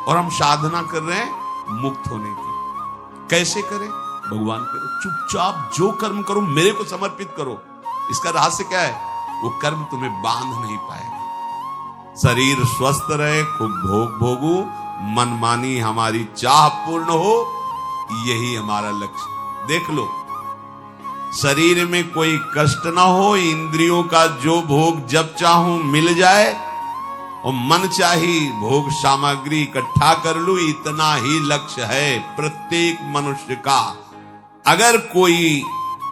और हम साधना कर रहे हैं मुक्त होने की। कैसे करें? भगवान करे, चुपचाप जो कर्म करो मेरे को समर्पित करो। इसका रहस्य क्या है? वो कर्म तुम्हें बांध नहीं पाएगा। शरीर स्वस्थ रहे, खूब भोग भोगू, मनमानी हमारी चाह पूर्ण हो, यही हमारा लक्ष्य। देख लो, शरीर में कोई कष्ट ना हो, इंद्रियों का जो भोग जब चाहूं मिल जाए और मन चाही भोग सामग्री इकट्ठा कर लूं, इतना ही लक्ष्य है प्रत्येक मनुष्य का। अगर कोई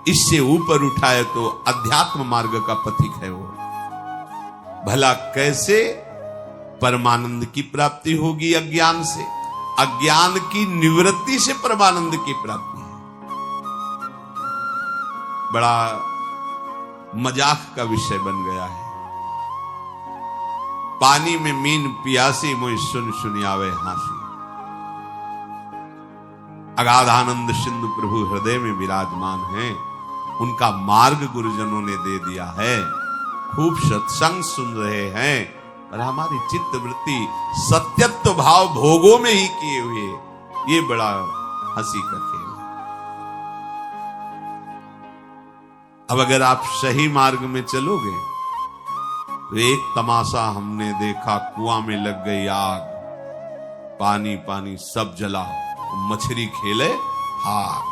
इससे ऊपर उठाए तो अध्यात्म मार्ग का पथिक है वो। भला कैसे परमानंद की प्राप्ति होगी? अज्ञान से। अज्ञान की निवृत्ति से परमानंद की प्राप्ति है। बड़ा मजाक का विषय बन गया है। पानी में मीन पियासी, मोहि सुन सुनियावे हासी। अगाधानंद सिंधु प्रभु हृदय में विराजमान हैं। उनका मार्ग गुरुजनों ने दे दिया है। खूब सत्संग सुन रहे हैं, और हमारी चित्त वृत्ति सत्यत्व भाव भोगों में ही किए हुए, ये बड़ा हंसी का खेल है। अब अगर आप सही मार्ग में चलोगे तो एक तमाशा हमने देखा, कुआं में लग गई आग, पानी पानी सब जला, मछली खेले भाग।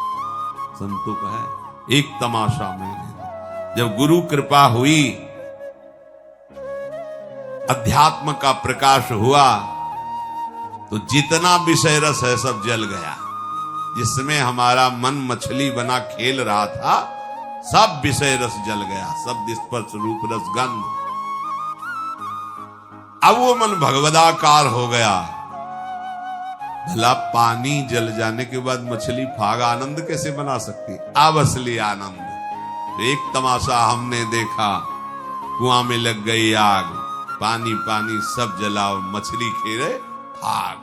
संतों का है एक तमाशा मैंने। जब गुरु कृपा हुई, अध्यात्म का प्रकाश हुआ, तो जितना विषय रस है सब जल गया। जिसमें हमारा मन मछली बना खेल रहा था, सब विषय रस जल गया। सब स्पर्श रूप रस गंध। अब वो मन भगवदाकार हो गया। भला पानी जल जाने के बाद मछली फाग आनंद कैसे बना सकती? अब असली आनंद। एक तमाशा हमने देखा, कुआं में लग गई आग, पानी पानी सब जला और मछली खेले भाग।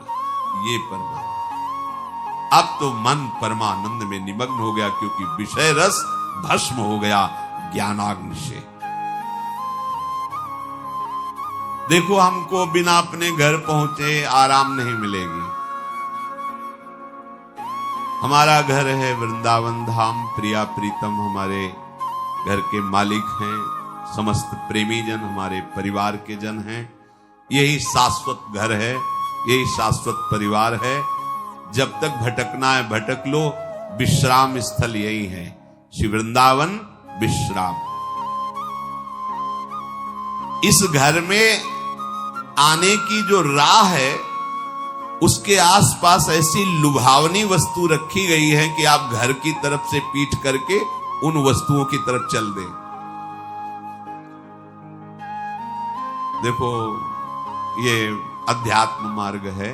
ये परमानंद। अब तो मन परमानंद में निमग्न हो गया, क्योंकि विषय रस भस्म हो गया ज्ञानाग्नि से। देखो, हमको बिना अपने घर पहुंचे आराम नहीं मिलेगी। हमारा घर है वृंदावन धाम, प्रिया प्रीतम हमारे घर के मालिक हैं, समस्त प्रेमी जन हमारे परिवार के जन हैं। यही शाश्वत घर है, यही शाश्वत परिवार है। जब तक भटकना है भटक लो, विश्राम स्थल यही है, श्री वृंदावन विश्राम। इस घर में आने की जो राह है, उसके आसपास ऐसी लुभावनी वस्तु रखी गई है कि आप घर की तरफ से पीठ करके उन वस्तुओं की तरफ चल दें। देखो, ये अध्यात्म मार्ग है,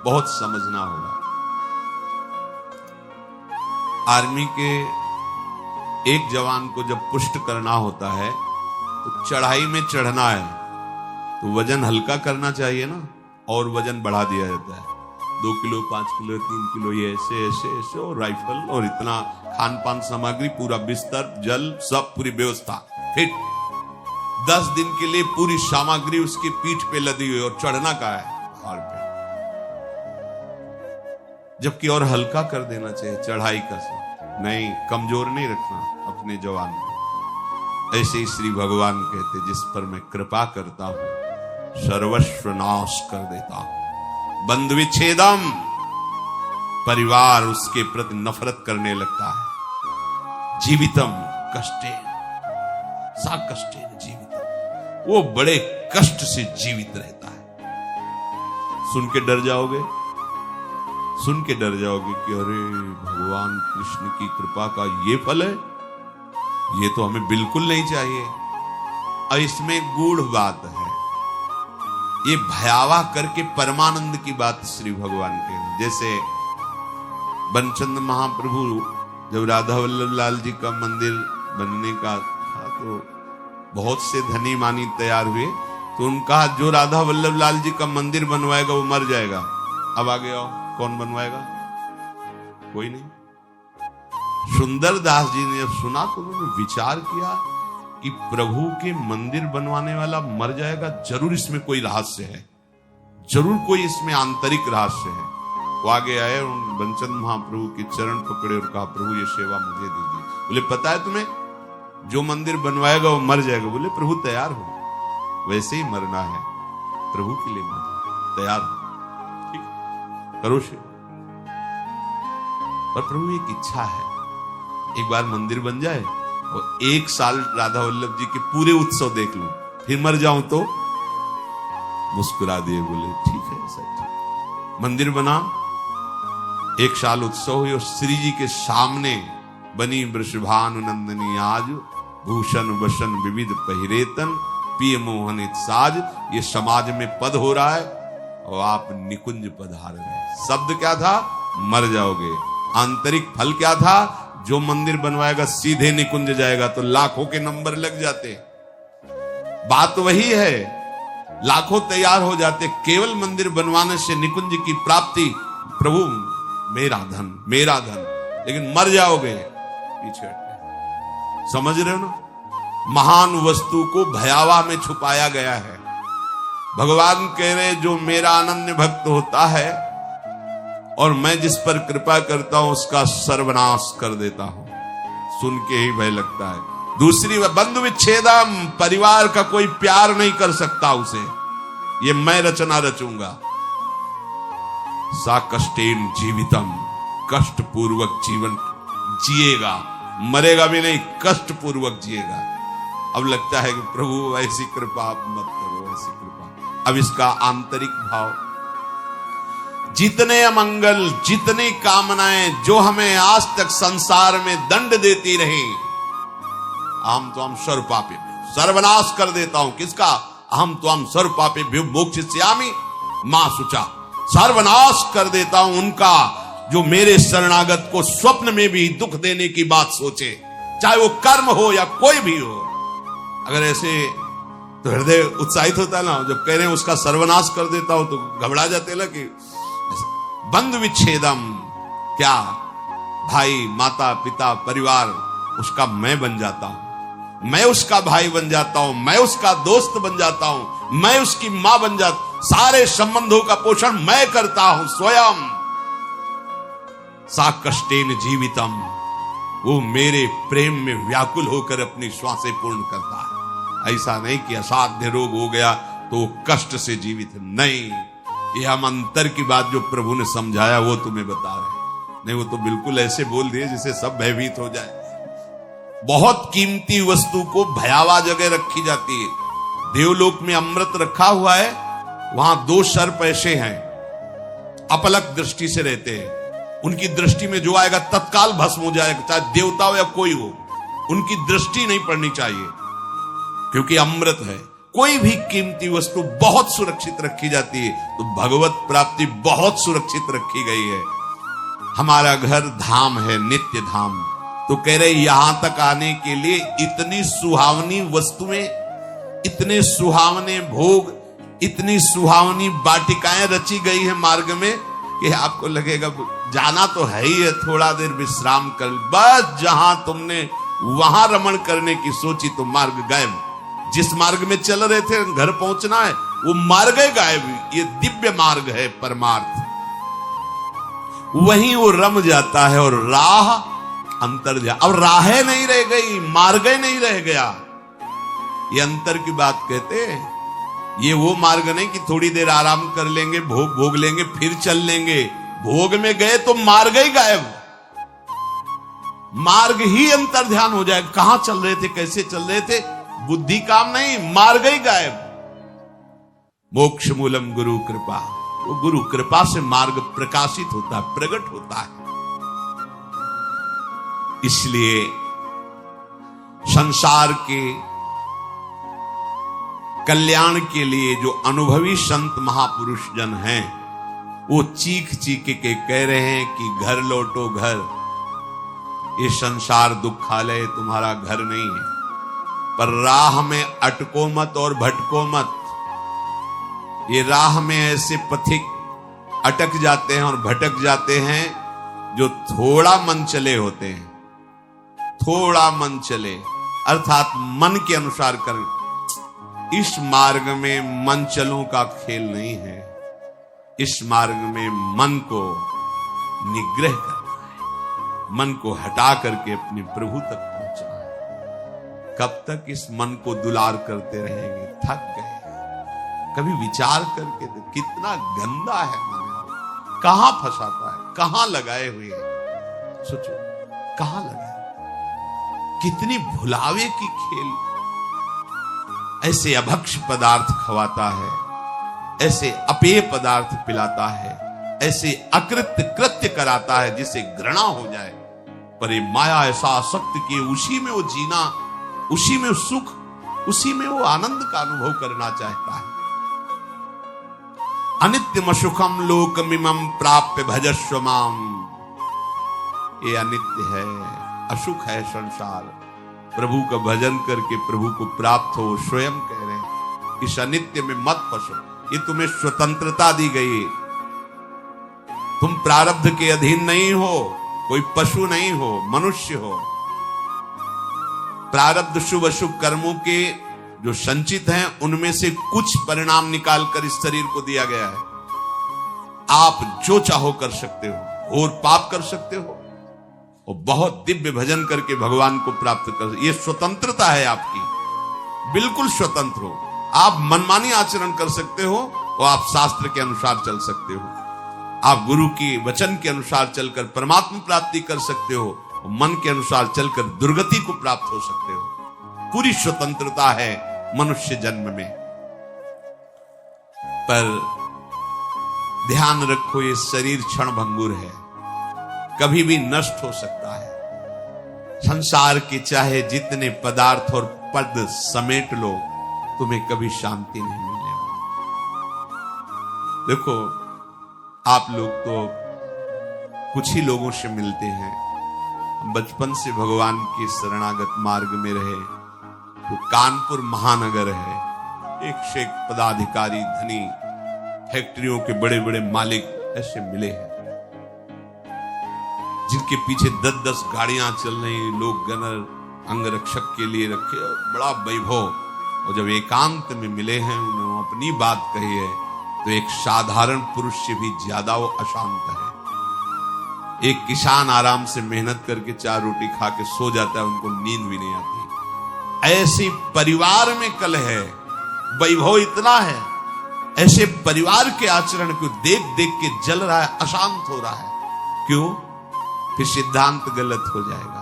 बहुत समझना होगा। आर्मी के एक जवान को जब पुष्ट करना होता है, तो चढ़ाई में चढ़ना है तो वजन हल्का करना चाहिए ना, और वजन बढ़ा दिया जाता है। 2 किलो 5 किलो 3 किलो, ये ऐसे ऐसे ऐसे, और राइफल और इतना खान पान सामग्री, पूरा बिस्तर, जल, सब पूरी व्यवस्था फिट। 10 दिन के लिए पूरी सामग्री उसकी पीठ पे लदी हुई, और चढ़ना का है पहाड़ पे। जबकि और हल्का कर देना चाहिए चढ़ाई का से, नहीं, कमजोर नहीं रखना अपने जवान को। ऐसे ही श्री भगवान कहते, जिस पर मैं कृपा करता हूं सर्वस्व नाश कर देता हूं। बंधु विच्छेदम, परिवार उसके प्रति नफरत करने लगता है। जीवितम कष्टेन सा कष्टेन जीवितम, वो बड़े कष्ट से जीवित रहता है। सुन के डर जाओगे, सुन के डर जाओगे कि अरे भगवान कृष्ण की कृपा का ये फल है, ये तो हमें बिल्कुल नहीं चाहिए। और इसमें गूढ़ बात है, ये भयावह करके परमानंद की बात श्री भगवान के। जैसे बनचंद महाप्रभु जब राधा वल्लभ लाल जी का मंदिर बनने का था, तो बहुत से धनी मानी तैयार हुए, तो उनका जो राधा वल्लभ लाल जी का मंदिर बनवाएगा वो मर जाएगा। अब आगे आओ, कौन बनवाएगा? कोई नहीं। सुंदर दास जी ने जब सुना तो उन्होंने विचार किया कि प्रभु के मंदिर बनवाने वाला मर जाएगा, जरूर इसमें कोई रहस्य है। जरूर कोई इसमें आंतरिक रहस्य है। वो आगे आए, उन बंचन महाप्रभु के चरण पकड़े और कहा, प्रभु ये सेवा मुझे दीजिए। बोले पता है तुम्हें, जो मंदिर बनवाएगा वो मर जाएगा। बोले प्रभु तैयार हो, वैसे ही मरना है, प्रभु के लिए मरना, तैयार हो, ठीक करो सेवा। और प्रभु एक इच्छा है, एक बार मंदिर बन जाए और 1 साल राधा वल्लभ जी के पूरे उत्सव देख लूं, फिर मर जाऊं तो। मुस्कुरा दिए, बोले ठीक है, ऐसा ठीक। मंदिर बना, 1 साल उत्सव हुई और श्री जी के सामने बनी वृषभानु नंदनी आज, भूषण वसन विविध पहिरेतन, पिय मोहनित साज। ये समाज में पद हो रहा है और आप निकुंज पधार रहे। शब्द क्या था? मर जाओगे। आंतरिक फल क्या था? जो मंदिर बनवाएगा सीधे निकुंज जाएगा, तो लाखों के नंबर लग जाते। बात वही है, लाखों तैयार हो जाते, केवल मंदिर बनवाने से निकुंज की प्राप्ति। प्रभु मेरा धन, मेरा धन, लेकिन मर जाओगे, पीछे हटके। समझ रहे हो ना? महान वस्तु को भयावा में छुपाया गया है। भगवान कह रहे, जो मेरा अनन्य भक्त होता है और मैं जिस पर कृपा करता हूं उसका सर्वनाश कर देता हूं। सुन के ही भय लगता है। दूसरी, बंधु विच्छेदम, परिवार का कोई प्यार नहीं कर सकता उसे, ये मैं रचना रचूंगा। सा कष्टेन जीवितम, कष्ट पूर्वक जीवन जिएगा, मरेगा भी नहीं, कष्ट पूर्वक जिएगा। अब लगता है कि प्रभु ऐसी कृपा आप मत करो, ऐसी कृपा। अब इसका आंतरिक भाव, जितने अमंगल, जितनी कामनाएं जो हमें आज तक संसार में दंड देती रही, हम तो हम सर्वपापी सर्वनाश कर देता हूं। किसका? हम तो हम सर्वपापी मोक्षयिष्यामि मां शुचा, सर्वनाश कर देता हूं उनका जो मेरे शरणागत को स्वप्न में भी दुख देने की बात सोचे, चाहे वो कर्म हो या कोई भी हो। अगर ऐसे तो हृदय उत्साहित होता है ना, जब कह रहे हैं उसका सर्वनाश कर देता हूं तो घबरा जाते ना कि बंधु विच्छेदम, क्या भाई, माता, पिता, परिवार, उसका मैं बन जाता हूं, मैं उसका भाई बन जाता हूं, मैं उसका दोस्त बन जाता हूं, मैं उसकी मां बन जाता, सारे संबंधों का पोषण मैं करता हूं स्वयं। सा कष्टेन जीवितम, वो मेरे प्रेम में व्याकुल होकर अपनी श्वासें पूर्ण करता है। ऐसा नहीं कि असाध्य रोग हो गया तो वो कष्ट से जीवित है, नहीं। ये हम अंतर की बात जो प्रभु ने समझाया वो तुम्हें बता रहे, नहीं वो तो बिल्कुल ऐसे बोल दिए जिससे सब भयभीत हो जाए। बहुत कीमती वस्तु को भयावह जगह रखी जाती है। देवलोक में अमृत रखा हुआ है, वहां 2 सर्प ऐसे हैं, अपलक दृष्टि से रहते हैं। उनकी दृष्टि में जो आएगा तत्काल भस्म हो जाएगा, चाहे देवता हो या कोई हो, उनकी दृष्टि नहीं पड़नी चाहिए, क्योंकि अमृत है। कोई भी कीमती वस्तु बहुत सुरक्षित रखी जाती है, तो भगवत प्राप्ति बहुत सुरक्षित रखी गई है। हमारा घर धाम है, नित्य धाम। तो कह रहे यहां तक आने के लिए इतनी सुहावनी वस्तुएं, इतने सुहावने भोग, इतनी सुहावनी वाटिकाएं रची गई है मार्ग में कि आपको लगेगा जाना तो है ही है, थोड़ा देर विश्राम कर, बस जहां तुमने वहां रमण करने की सोची तो मार्ग गायब। जिस मार्ग में चल रहे थे घर पहुंचना है, वो मार्ग है गायब। ये दिव्य मार्ग है, परमार्थ, वहीं वो रम जाता है और राह अंतर जा। अब राहें नहीं रह गई, मार्ग नहीं रह गया। ये अंतर की बात कहते हैं। ये वो मार्ग नहीं कि थोड़ी देर आराम कर लेंगे, भोग भोग लेंगे, फिर चल लेंगे। भोग में गए तो मार्ग ही गायब, मार्ग ही अंतर ध्यान हो जाए। कहां चल रहे थे, कैसे चल रहे थे, बुद्धि काम नहीं, मार्ग ही गायब। मोक्ष मूलम गुरु कृपा, वो गुरु कृपा से मार्ग प्रकाशित होता है, प्रकट होता है। इसलिए संसार के कल्याण के लिए जो अनुभवी संत महापुरुष जन हैं, वो चीख चीख के कह रहे हैं कि घर लौटो घर, ये संसार दुखालय तुम्हारा घर नहीं है। पर राह में अटको मत और भटको मत। ये राह में ऐसे पथिक अटक जाते हैं और भटक जाते हैं जो थोड़ा मन चले होते हैं। थोड़ा मन चले अर्थात मन के अनुसार कर। इस मार्ग में मन चलों का खेल नहीं है। इस मार्ग में मन को निग्रह करना है, मन को हटा करके अपने प्रभु तक पहुंचना है। कब तक इस मन को दुलार करते रहेंगे? थक गए। कभी विचार करके तो कितना गंदा है मन, कहां फंसाता है, कहां लगाए हुए हैं। सोचो कहां लगाए, कितनी भुलावे की खेल। ऐसे अभक्ष पदार्थ खवाता है, ऐसे अपेय पदार्थ पिलाता है, ऐसे अकृत्य कृत्य कराता है जिसे घृणा हो जाए। पर ये माया ऐसा आसक्त कि उसी में वो जीना, उसी में सुख, उसी में वो आनंद का अनुभव करना चाहता है। अनित्यम सुखम लोकमिमं प्राप्य भजस्व माम। ये अनित्य है, असुख है संसार। प्रभु का भजन करके प्रभु को प्राप्त हो। स्वयं कह रहे हैं इस अनित्य में मत फंसो। ये तुम्हें स्वतंत्रता दी गई, तुम प्रारब्ध के अधीन नहीं हो, कोई पशु नहीं हो, मनुष्य हो। प्रारब्ध शुभ अशुभ कर्मों के जो संचित हैं उनमें से कुछ परिणाम निकालकर इस शरीर को दिया गया है। आप जो चाहो कर सकते हो, और पाप कर सकते हो और बहुत दिव्य भजन करके भगवान को प्राप्त कर। ये स्वतंत्रता है आपकी, बिल्कुल स्वतंत्र हो। आप मनमानी आचरण कर सकते हो और आप शास्त्र के अनुसार चल सकते हो। आप गुरु की वचन के अनुसार चलकर परमात्मा प्राप्ति कर सकते हो और मन के अनुसार चलकर दुर्गति को प्राप्त हो सकते हो। पूरी स्वतंत्रता है मनुष्य जन्म में। पर ध्यान रखो ये शरीर क्षण भंगुर है, कभी भी नष्ट हो सकता है। संसार के चाहे जितने पदार्थ और पद समेट लो, तुम्हें कभी शांति नहीं मिलने वाली। देखो आप लोग तो कुछ ही लोगों से मिलते हैं। बचपन से भगवान के शरणागत मार्ग में रहे तो कानपुर महानगर है, एक से एक पदाधिकारी, धनी, फैक्ट्रियों के बड़े बड़े मालिक ऐसे मिले हैं जिनके पीछे 10-10 गाड़ियां चल रही, लोग गनर अंगरक्षक के लिए रखे, बड़ा वैभव। और जब एकांत में मिले हैं, उन्होंने अपनी बात कही है, तो एक साधारण पुरुष से भी ज्यादा वो अशांत है। एक किसान आराम से मेहनत करके 4 रोटी खा के सो जाता है, उनको नींद भी नहीं आती। ऐसे परिवार में कलह है, वैभव इतना है, ऐसे परिवार के आचरण को देख देख के जल रहा है, अशांत हो रहा है। क्यों? फिर सिद्धांत गलत हो जाएगा।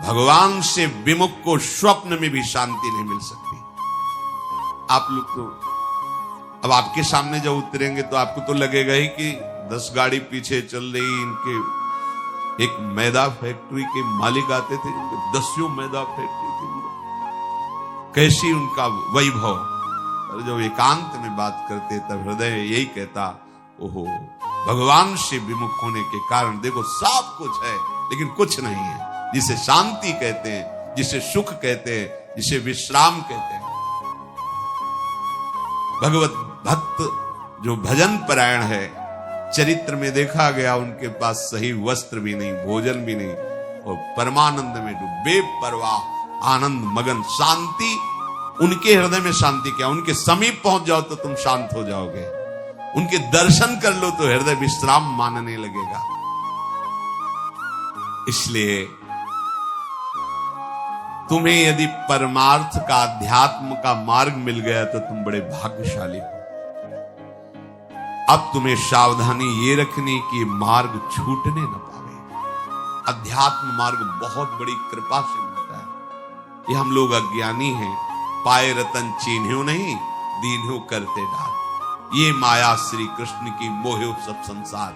भगवान से विमुख को स्वप्न में भी शांति नहीं मिल सकती। आप लोग तो अब आपके सामने जब उतरेंगे तो आपको तो लगेगा ही कि 10 गाड़ी पीछे चल रही। इनके एक मैदा फैक्ट्री के मालिक आते थे, 10 मैदा फैक्ट्री थी, कैसी उनका वैभव। और जब एकांत में बात करते तब हृदय यही कहता, ओहो, भगवान से विमुख होने के कारण देखो सब कुछ है लेकिन कुछ नहीं है। जिसे शांति कहते हैं, जिसे सुख कहते हैं, जिसे विश्राम कहते हैं। भगवत भक्त जो भजन परायण है, चरित्र में देखा गया उनके पास सही वस्त्र भी नहीं, भोजन भी नहीं, और परमानंद में डूबे, परवाह, आनंद मगन, शांति। उनके हृदय में शांति क्या, उनके समीप पहुंच जाओ तो तुम शांत हो जाओगे। उनके दर्शन कर लो तो हृदय विश्राम मानने लगेगा। इसलिए तुम्हें यदि परमार्थ का, अध्यात्म का मार्ग मिल गया तो तुम बड़े भाग्यशाली हो। अब तुम्हें सावधानी ये रखनी कि मार्ग छूटने न पावे। अध्यात्म मार्ग बहुत बड़ी कृपा से मिलता है। ये हम लोग अज्ञानी हैं, पाए रतन चीन्ह्यो नहीं, दीन्ह्यो करते डाल। ये माया श्री कृष्ण की मोहे सब संसार।